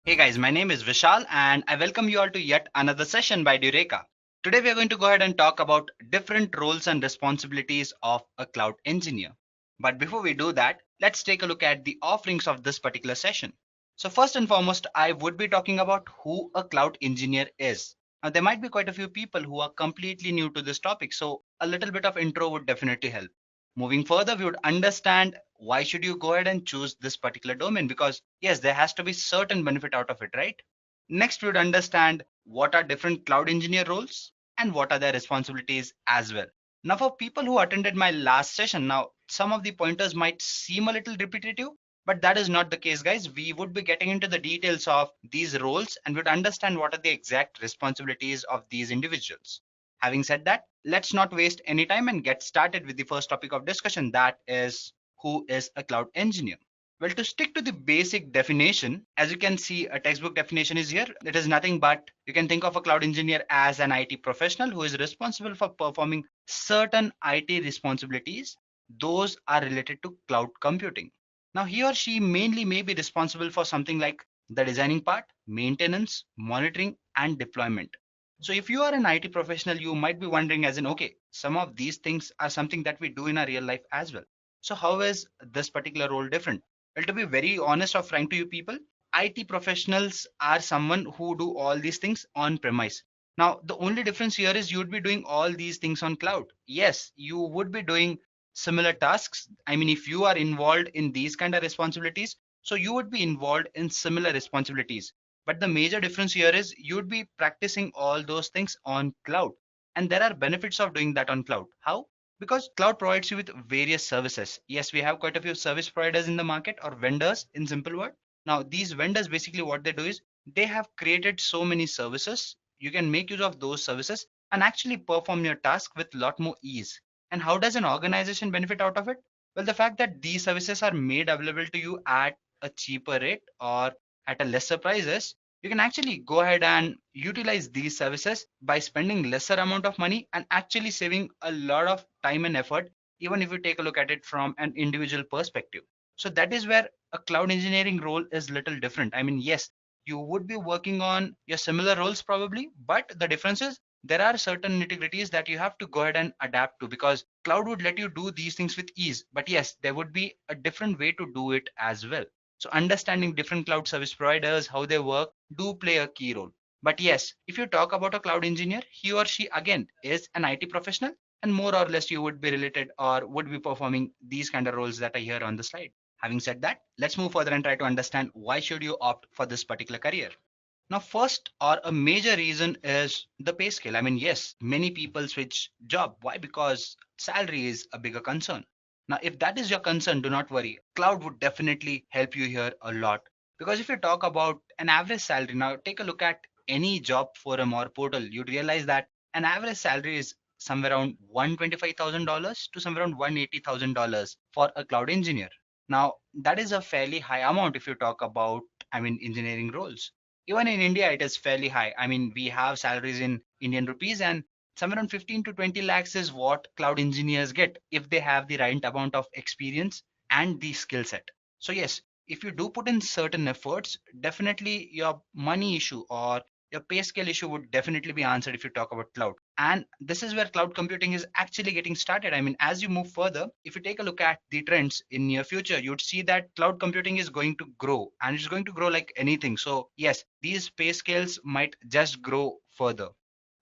Hey guys, my name is Vishal and I welcome you all to yet another session by Edureka. Today we are going to go ahead and talk about different roles and responsibilities of a cloud engineer. But before we do that, let's take a look at the offerings of this particular session. So first and foremost, I would be talking about who a cloud engineer is. Now there might be quite a few people who are completely new to this topic, so a little bit of intro would definitely help. Moving further, we would understand why should you go ahead and choose this particular domain, because yes, there has to be certain benefit out of it, right? Next, we would understand what are different cloud engineer roles and what are their responsibilities as well. Now for people who attended my last session, now some of the pointers might seem a little repetitive, but that is not the case, guys. We would be getting into the details of these roles and would understand what are the exact responsibilities of these individuals. Having said that, let's not waste any time and get started with the first topic of discussion, that is, who is a cloud engineer? Well, to stick to the basic definition, as you can see, a textbook definition is here. It is nothing but you can think of a cloud engineer as an IT professional who is responsible for performing certain IT responsibilities. Those are related to cloud computing. Now, he or she mainly may be responsible for something like the designing part, maintenance, monitoring, and deployment. So if you are an IT professional, you might be wondering as in, okay, some of these things are something that we do in our real life as well. So how is this particular role different? Well, to be very honest or frank to you people, IT professionals are someone who do all these things on premise. Now, the only difference here is you would be doing all these things on cloud. Yes, you would be doing similar tasks. I mean, if you are involved in these kind of responsibilities, so you would be involved in similar responsibilities. But the major difference here is you'd be practicing all those things on cloud. And there are benefits of doing that on cloud. How? Because cloud provides you with various services. Yes, we have quite a few service providers in the market, or vendors in simple word. Now, these vendors basically what they do is they have created so many services. You can make use of those services and actually perform your task with a lot more ease. And how does an organization benefit out of it? Well, the fact that these services are made available to you at a cheaper rate or at a lesser prices, you can actually go ahead and utilize these services by spending lesser amount of money and actually saving a lot of time and effort, even if you take a look at it from an individual perspective. So that is where a cloud engineering role is little different. I mean, yes, you would be working on your similar roles probably, but the difference is there are certain nitty-gritties that you have to go ahead and adapt to, because cloud would let you do these things with ease, but yes, there would be a different way to do it as well. So understanding different cloud service providers, how they work, do play a key role. But yes, if you talk about a cloud engineer, he or she again is an IT professional, and more or less you would be related or would be performing these kind of roles that are here on the slide. Having said that, let's move further and try to understand why should you opt for this particular career. Now, first or a major reason is the pay scale. I mean, yes, many people switch job. Why? Because salary is a bigger concern. Now, if that is your concern, do not worry. Cloud would definitely help you here a lot. Because if you talk about an average salary, now take a look at any job forum or portal, you'd realize that an average salary is somewhere around $125,000 to somewhere around $180,000 for a cloud engineer. Now, that is a fairly high amount if you talk about, I mean, engineering roles. Even in India, it is fairly high. I mean, we have salaries in Indian rupees, and somewhere around 15 to 20 lakhs is what cloud engineers get if they have the right amount of experience and the skill set. So yes, if you do put in certain efforts, definitely your money issue or your pay scale issue would definitely be answered if you talk about cloud. And this is where cloud computing is actually getting started. I mean, as you move further, if you take a look at the trends in near future, you'd see that cloud computing is going to grow, and it's going to grow like anything. So yes, these pay scales might just grow further.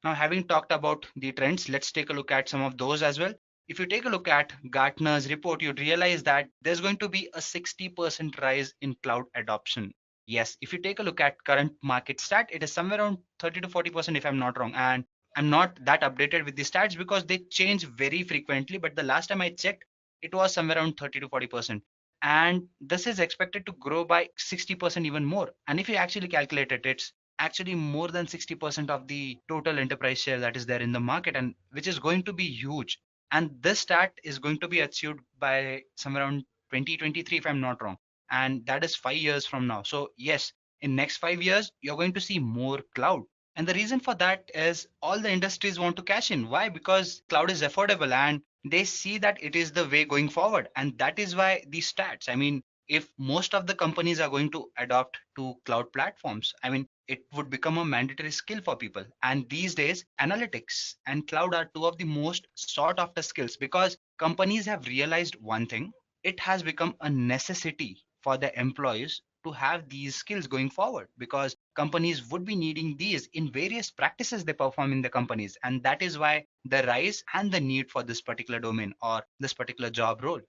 Now, having talked about the trends, let's take a look at some of those as well. If you take a look at Gartner's report, you'd realize that there's going to be a 60% rise in cloud adoption. Yes, if you take a look at current market stat, it is somewhere around 30 to 40% if I'm not wrong. And I'm not that updated with the stats because they change very frequently. But the last time I checked, it was somewhere around 30 to 40%. And this is expected to grow by 60% even more. And if you actually calculate it, it's actually more than 60% of the total enterprise share that is there in the market, and which is going to be huge. And this stat is going to be achieved by somewhere around 2023 if I'm not wrong, and that is 5 years from now. So yes, in next 5 years you're going to see more cloud. And the reason for that is all the industries want to cash in. Why? Because cloud is affordable and they see that it is the way going forward. And that is why these stats, I mean, if most of the companies are going to adopt to cloud platforms, I mean, it would become a mandatory skill for people. And these days, analytics and cloud are two of the most sought after skills because companies have realized one thing: it has become a necessity for the employees to have these skills going forward, because companies would be needing these in various practices they perform in the companies. And that is why the rise and the need for this particular domain or this particular job role.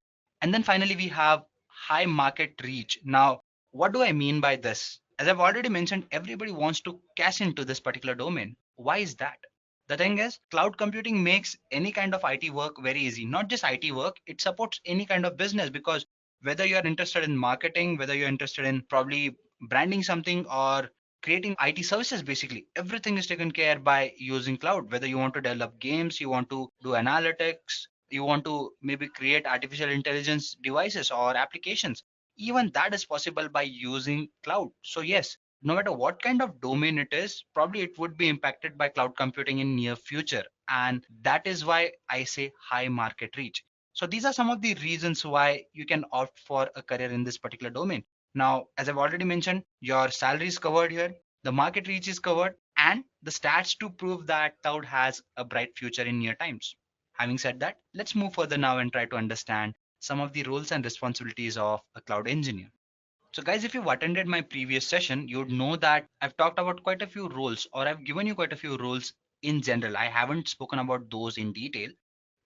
And then finally, we have high market reach. Now, what do I mean by this? As I've already mentioned, everybody wants to cash into this particular domain. Why is that? The thing is, cloud computing makes any kind of IT work very easy. Not just IT work, it supports any kind of business, because whether you're interested in marketing, whether you're interested in probably branding something or creating IT services, basically everything is taken care by using cloud. Whether you want to develop games, you want to do analytics, you want to maybe create artificial intelligence devices or applications, even that is possible by using cloud. So yes, no matter what kind of domain it is, probably it would be impacted by cloud computing in near future. And that is why I say high market reach. So these are some of the reasons why you can opt for a career in this particular domain. Now, as I've already mentioned, your salary is covered here, the market reach is covered, and the stats to prove that cloud has a bright future in near times. Having said that, let's move further now and try to understand some of the roles and responsibilities of a cloud engineer. So guys, if you've attended my previous session, you'd know that I've talked about quite a few roles, or I've given you quite a few roles in general. I haven't spoken about those in detail,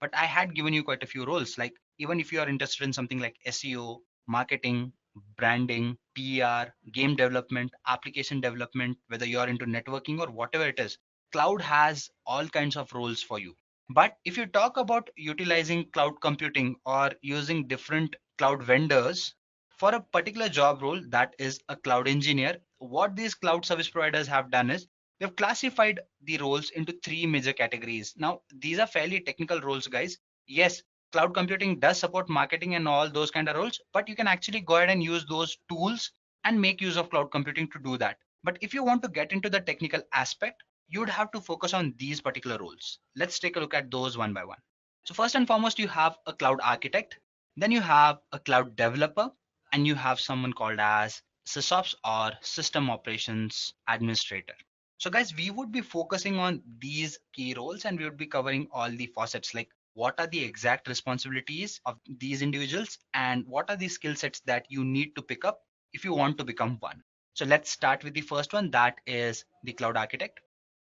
but I had given you quite a few roles. Like, even if you are interested in something like SEO, marketing, branding, PR, game development, application development, whether you are into networking or whatever it is, cloud has all kinds of roles for you. But if you talk about utilizing cloud computing or using different cloud vendors for a particular job role, that is a cloud engineer, what these cloud service providers have done is they've classified the roles into three major categories. Now, these are fairly technical roles, guys. Yes, cloud computing does support marketing and all those kind of roles, but you can actually go ahead and use those tools and make use of cloud computing to do that. But if you want to get into the technical aspect, you would have to focus on these particular roles. Let's take a look at those one by one. So first and foremost, you have a cloud architect, then you have a cloud developer, and you have someone called as Sysops or System Operations Administrator. So guys, we would be focusing on these key roles and we would be covering all the facets, like what are the exact responsibilities of these individuals and what are the skill sets that you need to pick up if you want to become one. So let's start with the first one, that is the cloud architect.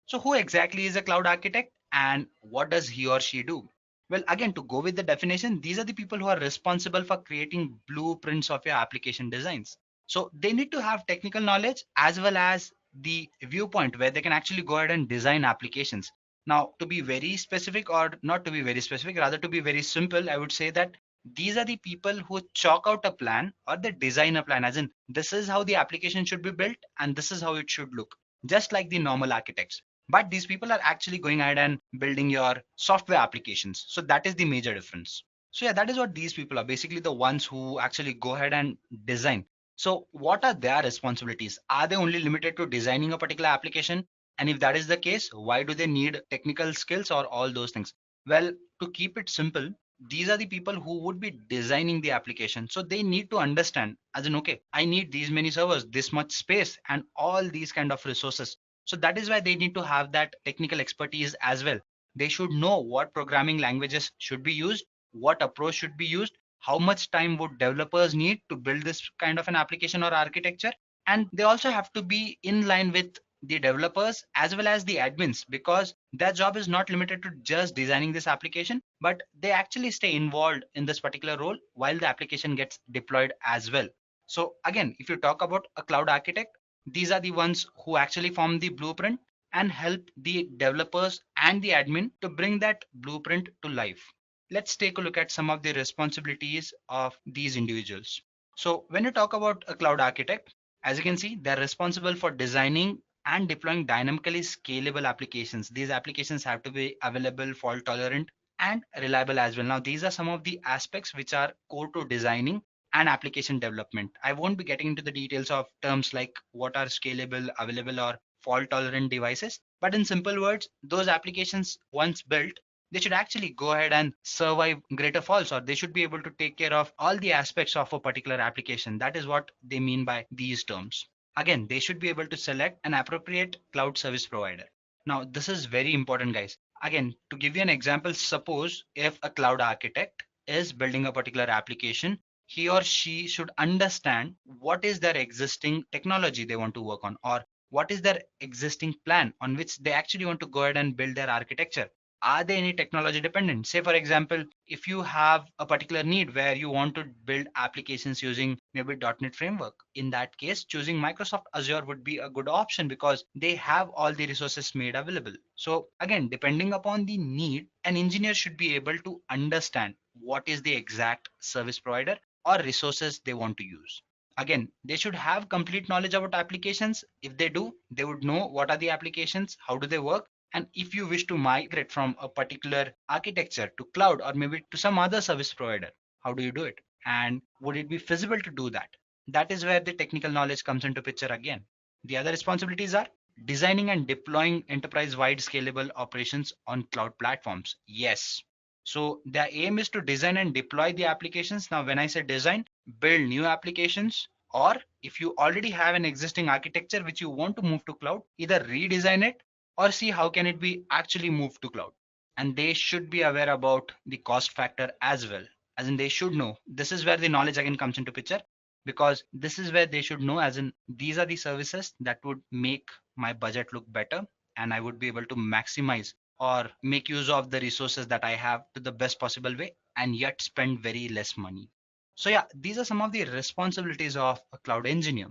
So who exactly is a cloud architect and what does he or she do? Well, again, to go with the definition, these are the people who are responsible for creating blueprints of your application designs. So they need to have technical knowledge as well as the viewpoint where they can actually go ahead and design applications. Now, to be very specific, or not to be very specific, rather to be very simple, I would say that these are the people who chalk out a plan or they design a plan, as in this is how the application should be built and this is how it should look, just like the normal architects. But these people are actually going ahead and building your software applications. So that is the major difference. So yeah, that is what these people are, basically the ones who actually go ahead and design. So what are their responsibilities? Are they only limited to designing a particular application? And if that is the case, why do they need technical skills or all those things? Well, to keep it simple, these are the people who would be designing the application. So they need to understand, as in, okay, I need these many servers, this much space, and all these kind of resources. So that is why they need to have that technical expertise as well. They should know what programming languages should be used, what approach should be used, how much time would developers need to build this kind of an application or architecture. And they also have to be in line with the developers as well as the admins, because their job is not limited to just designing this application, but they actually stay involved in this particular role while the application gets deployed as well. So again, if you talk about a cloud architect, these are the ones who actually form the blueprint and help the developers and the admin to bring that blueprint to life. Let's take a look at some of the responsibilities of these individuals. So when you talk about a cloud architect, as you can see, they're responsible for designing and deploying dynamically scalable applications. These applications have to be available, fault tolerant, and reliable as well. Now, these are some of the aspects which are core to designing and application development. I won't be getting into the details of terms like what are scalable, available, or fault tolerant devices. But in simple words, those applications once built, they should actually go ahead and survive greater faults, or they should be able to take care of all the aspects of a particular application. That is what they mean by these terms. Again, they should be able to select an appropriate cloud service provider. Now, this is very important, guys. Again, to give you an example, suppose if a cloud architect is building a particular application, he or she should understand what is their existing technology they want to work on, or what is their existing plan on which they actually want to go ahead and build their architecture. Are they any technology dependent? Say, for example, if you have a particular need where you want to build applications using maybe .NET framework, in that case, choosing Microsoft Azure would be a good option because they have all the resources made available. So again, depending upon the need, an engineer should be able to understand what is the exact service provider or resources they want to use. Again, they should have complete knowledge about applications. If they do, they would know what are the applications, how do they work, and if you wish to migrate from a particular architecture to cloud or maybe to some other service provider, how do you do it? And would it be feasible to do that? That is where the technical knowledge comes into picture again. The other responsibilities are designing and deploying enterprise-wide scalable operations on cloud platforms. Yes. So the aim is to design and deploy the applications. Now, when I say design, build new applications, or if you already have an existing architecture which you want to move to cloud, either redesign it or see how can it be actually moved to cloud. And they should be aware about the cost factor as well, as in they should know. This is where the knowledge again comes into picture, because this is where they should know, as in these are the services that would make my budget look better, and I would be able to maximize or make use of the resources that I have to the best possible way and yet spend very less money. So yeah, these are some of the responsibilities of a cloud engineer.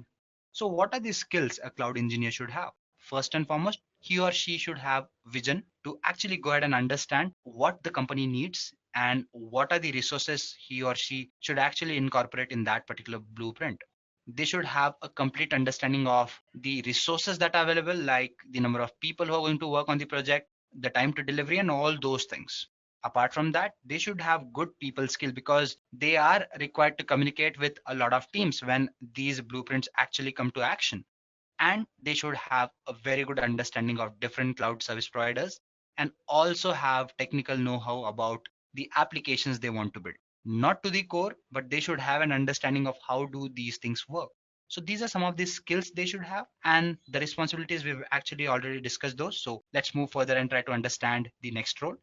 So what are the skills a cloud engineer should have? First and foremost, he or she should have vision to actually go ahead and understand what the company needs and what are the resources he or she should actually incorporate in that particular blueprint. They should have a complete understanding of the resources that are available, like the number of people who are going to work on the project, the time to delivery, and all those things. Apart from that, they should have good people skill because they are required to communicate with a lot of teams when these blueprints actually come to action. And they should have a very good understanding of different cloud service providers and also have technical know-how about the applications they want to build. Not to the core, but they should have an understanding of how do these things work. So these are some of the skills they should have, and the responsibilities we've actually already discussed those. So let's move further and try to understand the next role.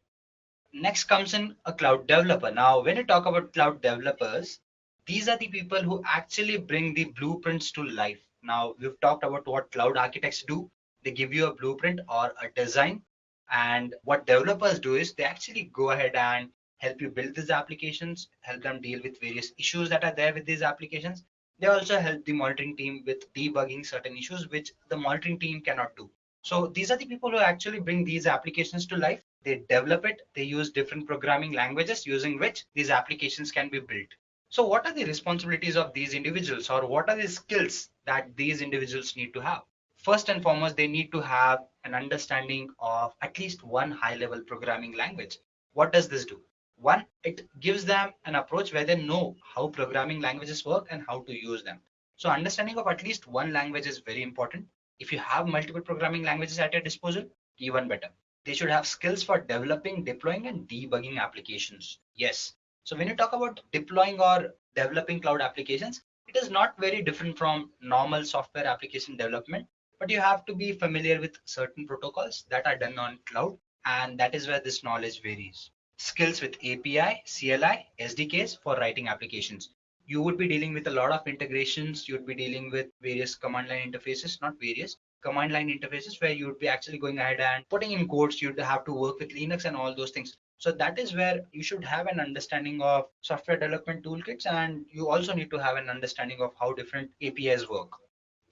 Next comes in a cloud developer. Now, when you talk about cloud developers, these are the people who actually bring the blueprints to life. Now, we've talked about what cloud architects do. They give you a blueprint or a design. And what developers do is they actually go ahead and help you build these applications, help them deal with various issues that are there with these applications. They also help the monitoring team with debugging certain issues, which the monitoring team cannot do. So these are the people who actually bring these applications to life. They develop it, they use different programming languages using which these applications can be built. So what are the responsibilities of these individuals, or what are the skills that these individuals need to have? First and foremost, they need to have an understanding of at least one high-level programming language. What does this do? One, it gives them an approach where they know how programming languages work and how to use them. So understanding of at least one language is very important. If you have multiple programming languages at your disposal, even better. They should have skills for developing, deploying, and debugging applications. Yes. So when you talk about deploying or developing cloud applications, it is not very different from normal software application development, but you have to be familiar with certain protocols that are done on cloud, and that is where this knowledge varies. Skills with API, CLI, SDKs for writing applications. You would be dealing with a lot of integrations. You would be dealing with various command line interfaces, not various, command line interfaces where you would be actually going ahead and putting in codes. You'd have to work with Linux and all those things. So that is where you should have an understanding of software development toolkits, and you also need to have an understanding of how different APIs work.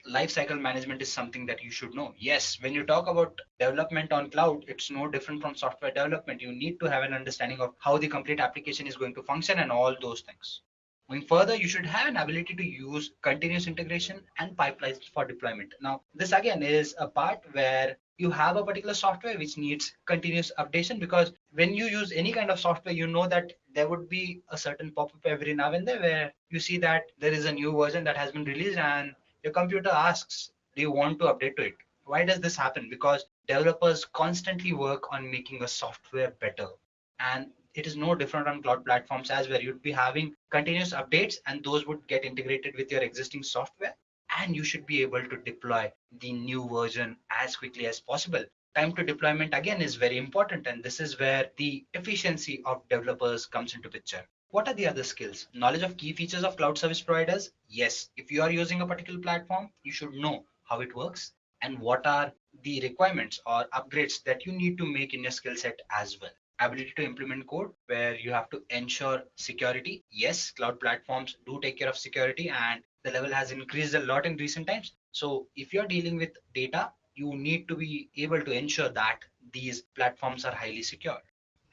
Lifecycle management is something that you should know. Yes, when you talk about development on cloud, it's no different from software development. You need to have an understanding of how the complete application is going to function and all those things. Going further, you should have an ability to use continuous integration and pipelines for deployment. Now, this again is a part where you have a particular software which needs continuous updation, because when you use any kind of software, you know that there would be a certain pop-up every now and then where you see that there is a new version that has been released and your computer asks, do you want to update to it? Why does this happen? Because developers constantly work on making a software better. And it is no different on cloud platforms as well. You'd be having continuous updates and those would get integrated with your existing software, and you should be able to deploy the new version as quickly as possible. Time to deployment again is very important, and this is where the efficiency of developers comes into picture. What are the other skills? Knowledge of key features of cloud service providers. Yes, if you are using a particular platform, you should know how it works and what are the requirements or upgrades that you need to make in your skill set as well. Ability to implement code where you have to ensure security. Yes, cloud platforms do take care of security and the level has increased a lot in recent times. So if you're dealing with data, you need to be able to ensure that these platforms are highly secure.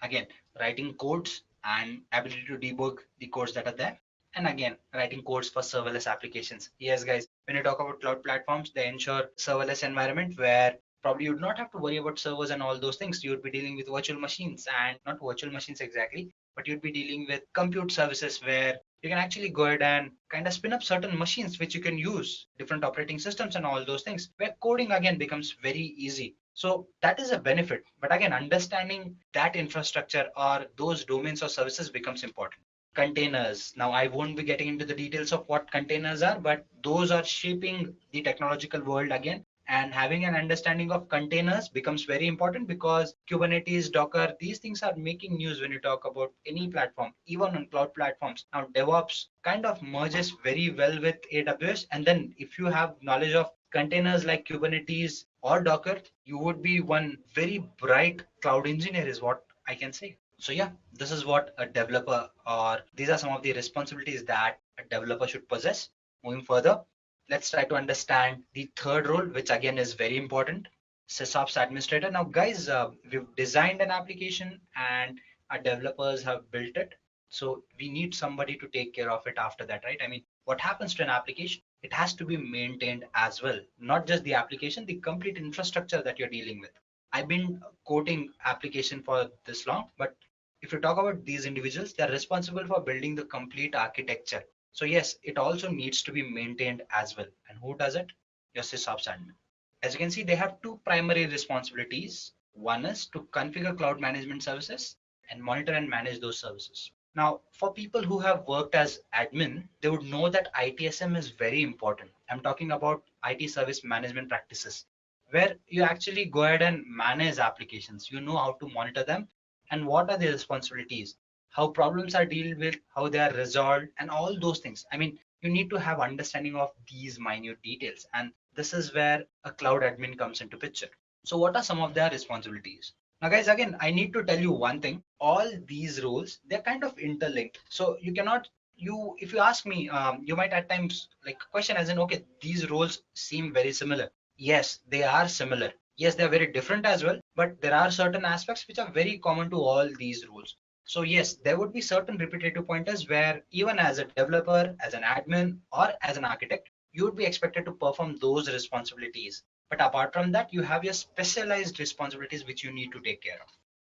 Again, writing codes and ability to debug the codes that are there. And again, writing codes for serverless applications. Yes, guys, when you talk about cloud platforms, they ensure serverless environment where probably you'd not have to worry about servers and all those things. You'd be dealing with virtual machines, and not virtual machines exactly, but you'd be dealing with compute services where you can actually go ahead and kind of spin up certain machines which you can use different operating systems and all those things, where coding again becomes very easy. So that is a benefit. But again, understanding that infrastructure or those domains or services becomes important. Containers. Now, I won't be getting into the details of what containers are, but those are shaping the technological world again. And having an understanding of containers becomes very important because Kubernetes, Docker, these things are making news when you talk about any platform, even on cloud platforms. Now, DevOps kind of merges very well with AWS. And then if you have knowledge of containers like Kubernetes or Docker, you would be one very bright cloud engineer is what I can say. So yeah, this is what a developer, or these are some of the responsibilities that a developer should possess. Moving further, let's try to understand the third role, which again is very important, Sysops administrator. Now guys, we've designed an application and our developers have built it. So we need somebody to take care of it after that, right? I mean, what happens to an application? It has to be maintained as well, not just the application, the complete infrastructure that you're dealing with. I've been coding application for this long, but if you talk about these individuals, they're responsible for building the complete architecture. So yes, it also needs to be maintained as well. And who does it? Your Sysops admin. As you can see, they have two primary responsibilities. One is to configure cloud management services and monitor and manage those services. Now, for people who have worked as admin, they would know that ITSM is very important. I'm talking about IT service management practices, where you actually go ahead and manage applications. You know how to monitor them and what are the responsibilities, how problems are dealt with, how they are resolved, and all those things. I mean, you need to have understanding of these minute details, and this is where a cloud admin comes into picture. So what are some of their responsibilities? Now guys, again, I need to tell you one thing. All these roles, they're kind of interlinked. So you cannot, if you ask me, you might at times like question as in, okay, these roles seem very similar. Yes, they are similar. Yes, they're very different as well, but there are certain aspects which are very common to all these roles. So yes, there would be certain repetitive pointers where even as a developer, as an admin, or as an architect, you would be expected to perform those responsibilities. But apart from that, you have your specialized responsibilities which you need to take care of.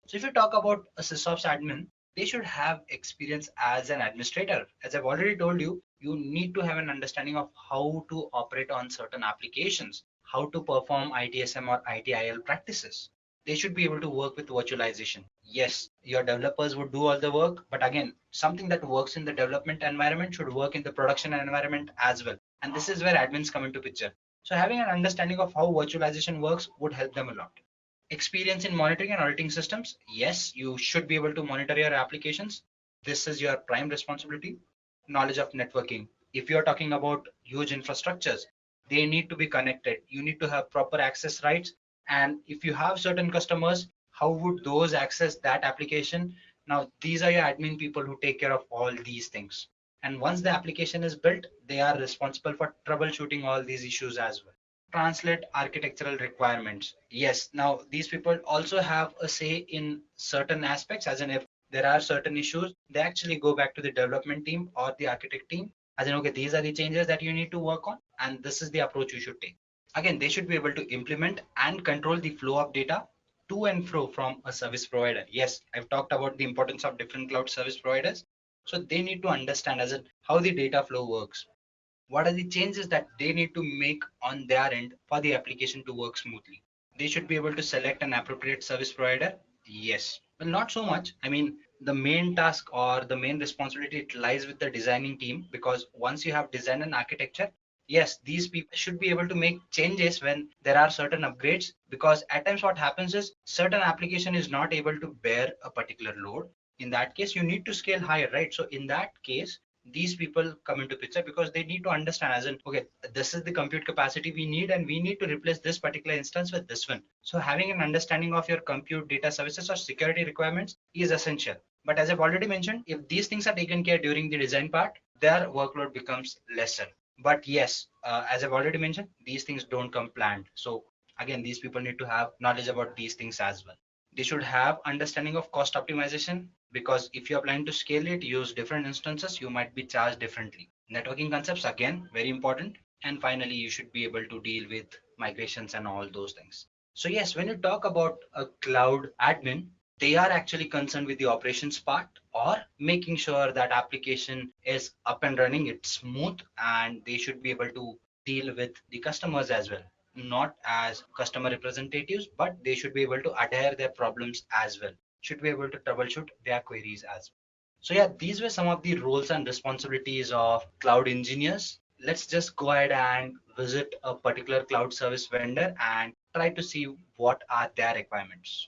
So if you talk about a Sysops admin, they should have experience as an administrator. As I've already told you, you need to have an understanding of how to operate on certain applications, how to perform ITSM or ITIL practices. They should be able to work with virtualization. Yes, your developers would do all the work, but again, something that works in the development environment should work in the production environment as well. And this is where admins come into picture. So having an understanding of how virtualization works would help them a lot. Experience in monitoring and auditing systems. Yes, you should be able to monitor your applications. This is your prime responsibility. Knowledge of networking. If you're talking about huge infrastructures, they need to be connected. You need to have proper access rights. And if you have certain customers, how would those access that application? Now, these are your admin people who take care of all these things. And once the application is built, they are responsible for troubleshooting all these issues as well. Translate architectural requirements. Yes, now these people also have a say in certain aspects, as in if there are certain issues, they actually go back to the development team or the architect team, as in, okay, these are the changes that you need to work on, and this is the approach you should take. Again, they should be able to implement and control the flow of data to and fro from a service provider. Yes, I've talked about the importance of different cloud service providers. So they need to understand as in how the data flow works. What are the changes that they need to make on their end for the application to work smoothly? They should be able to select an appropriate service provider. Yes. Well, not so much. I mean, the main task or the main responsibility it lies with the designing team, because once you have designed an architecture, yes, these people should be able to make changes when there are certain upgrades, because at times what happens is certain application is not able to bear a particular load. In that case, you need to scale higher, right? So in that case, these people come into picture because they need to understand as in, okay, this is the compute capacity we need and we need to replace this particular instance with this one. So having an understanding of your compute data services or security requirements is essential. But as I've already mentioned, if these things are taken care during the design part, their workload becomes lesser. But yes, as I've already mentioned, these things don't come planned. So again, these people need to have knowledge about these things as well. They should have understanding of cost optimization, because if you're planning to scale it, use different instances, you might be charged differently. Networking concepts, again, very important. And finally, you should be able to deal with migrations and all those things. So yes, when you talk about a cloud admin, they are actually concerned with the operations part or making sure that application is up and running, it's smooth, and they should be able to deal with the customers as well, not as customer representatives, but they should be able to adhere their problems as well, should be able to troubleshoot their queries as well. So yeah, these were some of the roles and responsibilities of cloud engineers. Let's just go ahead and visit a particular cloud service vendor and try to see what are their requirements.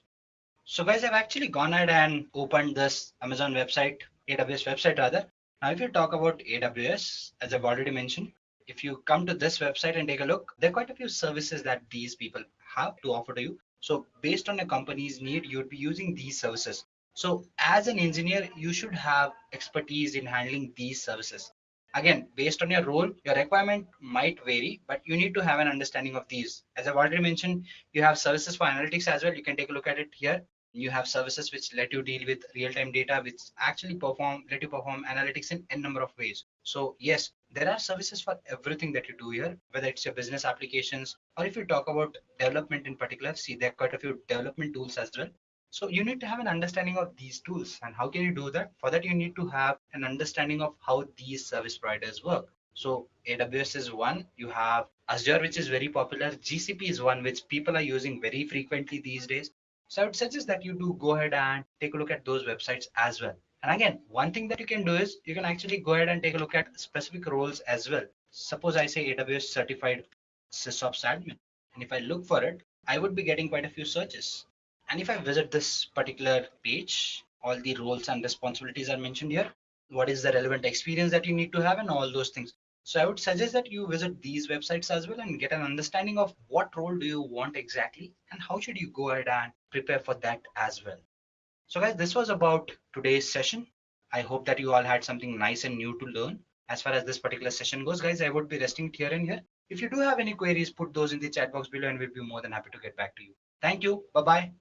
So guys, I've actually gone ahead and opened this Amazon website, AWS website rather. Now, if you talk about AWS, as I've already mentioned, if you come to this website and take a look, there are quite a few services that these people have to offer to you. So based on a company's need, you'd be using these services. So as an engineer, you should have expertise in handling these services. Again, based on your role, your requirement might vary, but you need to have an understanding of these. As I've already mentioned, you have services for analytics as well. You can take a look at it here. You have services which let you deal with real-time data, which actually let you perform analytics in a number of ways. So yes, there are services for everything that you do here, whether it's your business applications or if you talk about development in particular. See, there are quite a few development tools as well. So you need to have an understanding of these tools. And how can you do that? For that, you need to have an understanding of how these service providers work. So AWS is one, you have Azure, which is very popular. GCP is one which people are using very frequently these days. So I would suggest that you do go ahead and take a look at those websites as well. And again, one thing that you can do is you can actually go ahead and take a look at specific roles as well. Suppose I say AWS certified Sysops admin. And if I look for it, I would be getting quite a few searches. And if I visit this particular page, all the roles and responsibilities are mentioned here. What is the relevant experience that you need to have and all those things. So I would suggest that you visit these websites as well and get an understanding of what role do you want exactly and how should you go ahead and prepare for that as well. So guys, this was about today's session. I hope that you all had something nice and new to learn. As far as this particular session goes, guys, I would be resting it here and here. If you do have any queries, put those in the chat box below and we'll be more than happy to get back to you. Thank you. Bye-bye.